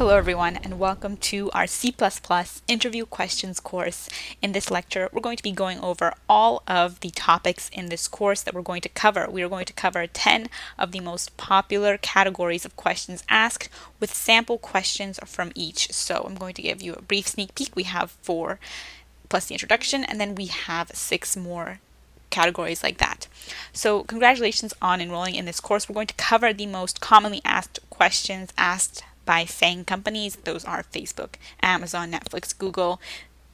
Hello everyone and welcome to our C++ interview questions course. In this lecture, we're going to be going over all of the topics in this course that we're going to cover. We are going to cover 10 of the most popular categories of questions asked with sample questions from each. So I'm going to give you a brief sneak peek. We have 4 plus the introduction, and then we have 6 more categories like that. So congratulations on enrolling in this course. We're going to cover the most commonly asked questions asked by FANG companies. Those are Facebook, Amazon, Netflix, Google,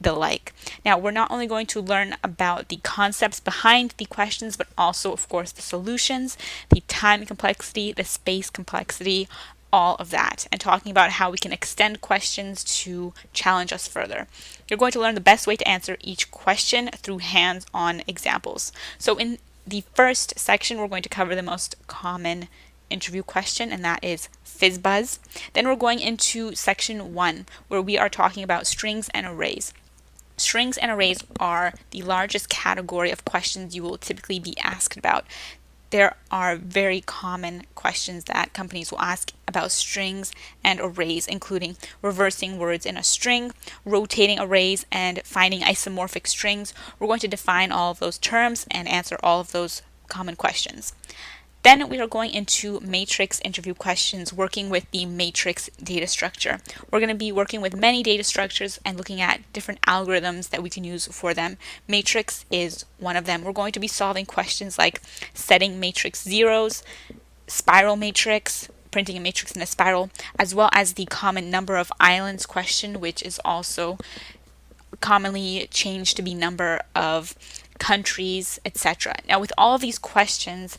the like. Now, we're not only going to learn about the concepts behind the questions, but also, of course, the solutions, the time complexity, the space complexity, all of that, and talking about how we can extend questions to challenge us further. You're going to learn the best way to answer each question through hands-on examples. So in the first section, we're going to cover the most common interview question, and that is FizzBuzz. Then we're going into section 1, where we are talking about strings and arrays. Strings and arrays are the largest category of questions you will typically be asked about. There are very common questions that companies will ask about strings and arrays, including reversing words in a string, rotating arrays, and finding isomorphic strings. We're going to define all of those terms and answer all of those common questions. Then we are going into matrix interview questions, working with the matrix data structure. We're going to be working with many data structures and looking at different algorithms that we can use for them. Matrix is one of them. We're going to be solving questions like setting matrix zeros, spiral matrix, printing a matrix in a spiral, as well as the common number of islands question, which is also commonly changed to be number of countries, etc. Now, with all of these questions,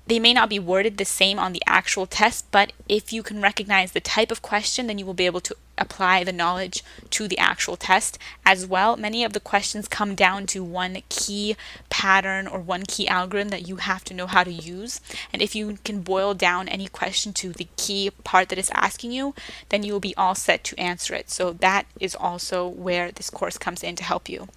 they may not be worded the same on the actual test, but if you can recognize the type of question, then you will be able to apply the knowledge to the actual test as well. Many of the questions come down to one key pattern or one key algorithm that you have to know how to use. And if you can boil down any question to the key part that it's asking you, then you will be all set to answer it. So that is also where this course comes in to help you.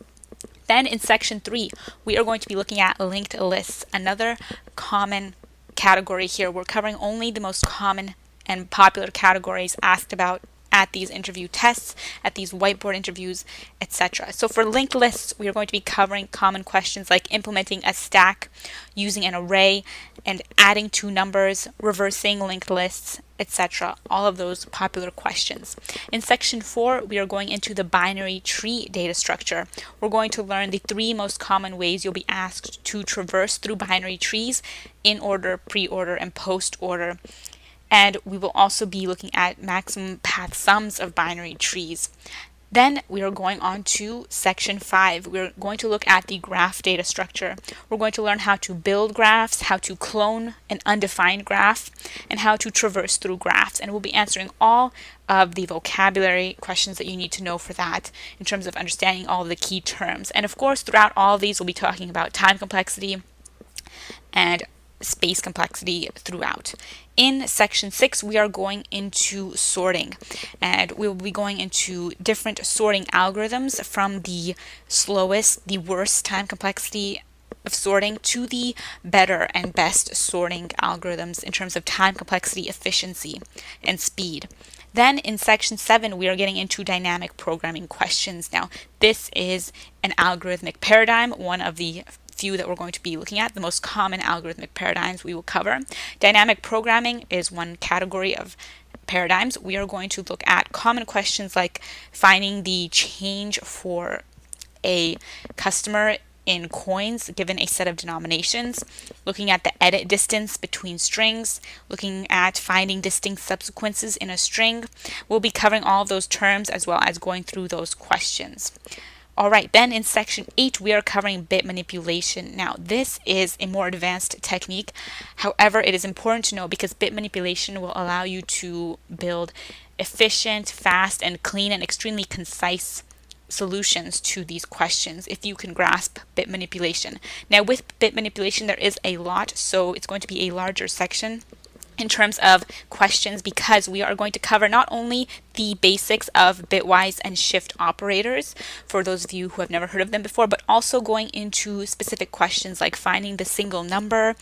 Then in section 3, we are going to be looking at linked lists, another common category here. We're covering only the most common and popular categories asked about at these interview tests, at these whiteboard interviews, etc. So for linked lists, we are going to be covering common questions like implementing a stack, using an array, and adding 2 numbers, reversing linked lists, etc. All of those popular questions. In section 4, we are going into the binary tree data structure. We're going to learn the 3 most common ways you'll be asked to traverse through binary trees: in order, pre-order, and post-order. And we will also be looking at maximum path sums of binary trees. Then we are going on to section 5. We're going to look at the graph data structure. We're going to learn how to build graphs, how to clone an undefined graph, and how to traverse through graphs. And we'll be answering all of the vocabulary questions that you need to know for that in terms of understanding all of the key terms. And of course, throughout all of these, we'll be talking about time complexity and space complexity throughout. In section 6, we are going into sorting, and we will be going into different sorting algorithms from the slowest, the worst time complexity of sorting to the better and best sorting algorithms in terms of time complexity, efficiency, and speed. Then in section 7, we are getting into dynamic programming questions. Now, this is an algorithmic paradigm, one of the few that we're going to be looking at, the most common algorithmic paradigms we will cover. Dynamic programming is one category of paradigms. We are going to look at common questions like finding the change for a customer in coins given a set of denominations, looking at the edit distance between strings, looking at finding distinct subsequences in a string. We'll be covering all of those terms as well as going through those questions. Alright, then in section 8, we are covering bit manipulation. Now, this is a more advanced technique. However, it is important to know because bit manipulation will allow you to build efficient, fast, and clean and extremely concise solutions to these questions if you can grasp bit manipulation. Now, with bit manipulation, there is a lot, so it's going to be a larger section in terms of questions because we are going to cover not only the basics of bitwise and shift operators for those of you who have never heard of them before, but also going into specific questions like finding the single number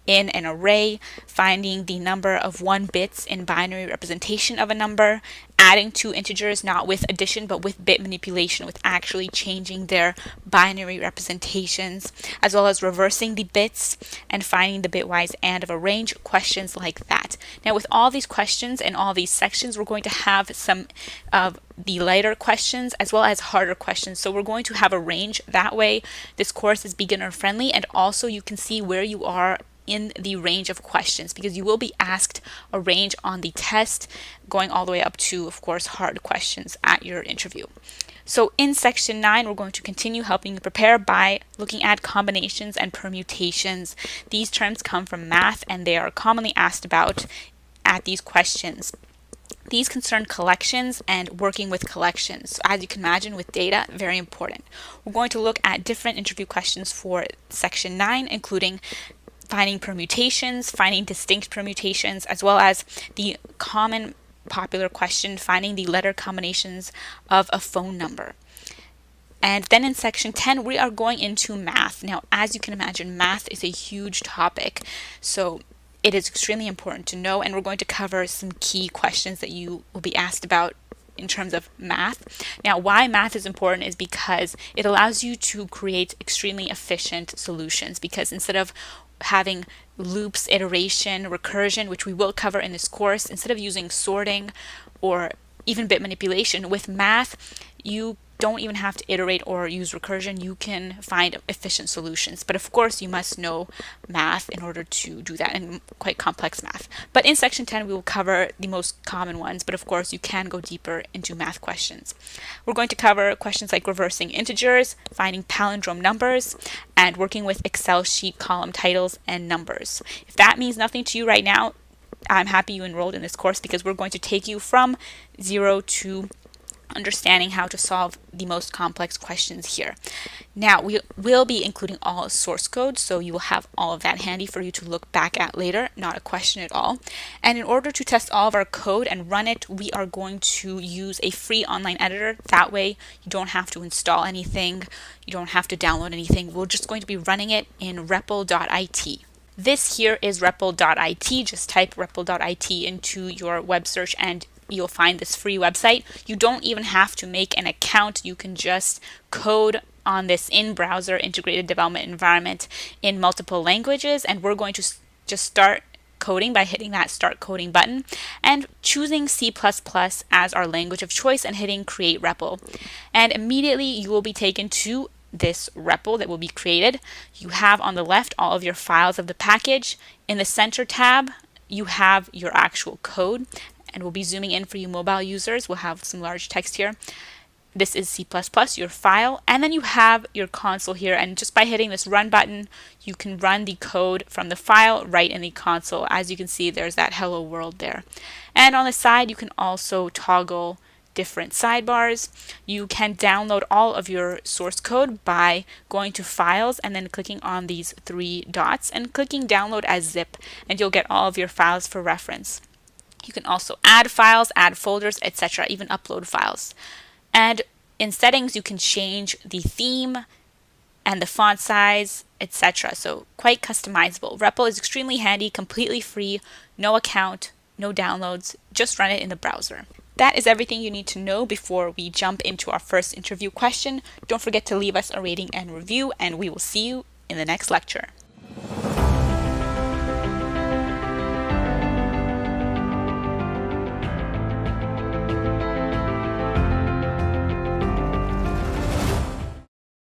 in an array, finding the number of 1 bits in binary representation of a number, adding 2 integers not with addition but with bit manipulation, with actually changing their binary representations, as well as reversing the bits and finding the bitwise AND of a range, questions like that. Now with all these questions and all these sections, we're going to have some of the lighter questions as well as harder questions. So we're going to have a range. That way this course is beginner friendly, and also you can see where you are in the range of questions, because you will be asked a range on the test, going all the way up to, of course, hard questions at your interview. So in section 9, we're going to continue helping you prepare by looking at combinations and permutations. These terms come from math and they are commonly asked about at these questions. These concern collections and working with collections. So as you can imagine, with data, very important. We're going to look at different interview questions for section 9, including finding permutations, finding distinct permutations, as well as the common popular question, finding the letter combinations of a phone number. And then in section 10, we are going into math. Now, as you can imagine, math is a huge topic, so it is extremely important to know, and we're going to cover some key questions that you will be asked about in terms of math. Now, why math is important is because it allows you to create extremely efficient solutions, because instead of having loops, iteration, recursion, which we will cover in this course, instead of using sorting or even bit manipulation, with math, you don't even have to iterate or use recursion. You can find efficient solutions. But of course, you must know math in order to do that, and quite complex math. But in section 10, we will cover the most common ones, but of course, you can go deeper into math questions. We're going to cover questions like reversing integers, finding palindrome numbers, and working with Excel sheet column titles and numbers. If that means nothing to you right now, I'm happy you enrolled in this course, because we're going to take you from 0 to understanding how to solve the most complex questions here. Now, we will be including all source code, so you will have all of that handy for you to look back at later, not a question at all. And in order to test all of our code and run it, we are going to use a free online editor. That way, you don't have to install anything, you don't have to download anything. We're just going to be running it in repl.it. This here is repl.it. Just type repl.it into your web search and you'll find this free website. You don't even have to make an account. You can just code on this in-browser integrated development environment in multiple languages, and we're going to just start coding by hitting that start coding button and choosing C++ as our language of choice and hitting create REPL. And immediately you will be taken to this REPL that will be created. You have on the left all of your files of the package. In the center tab, you have your actual code, and we'll be zooming in for you mobile users. We'll have some large text here. This is C++, your file, and then you have your console here, and just by hitting this run button, you can run the code from the file right in the console. As you can see, there's that hello world there. And on the side, you can also toggle different sidebars. You can download all of your source code by going to files and then clicking on these 3 dots and clicking download as zip, and you'll get all of your files for reference. You can also add files, add folders, etc., even upload files. And in settings, you can change the theme and the font size, etc. So quite customizable. REPL is extremely handy, completely free, no account, no downloads, just run it in the browser. That is everything you need to know before we jump into our first interview question. Don't forget to leave us a rating and review, and we will see you in the next lecture.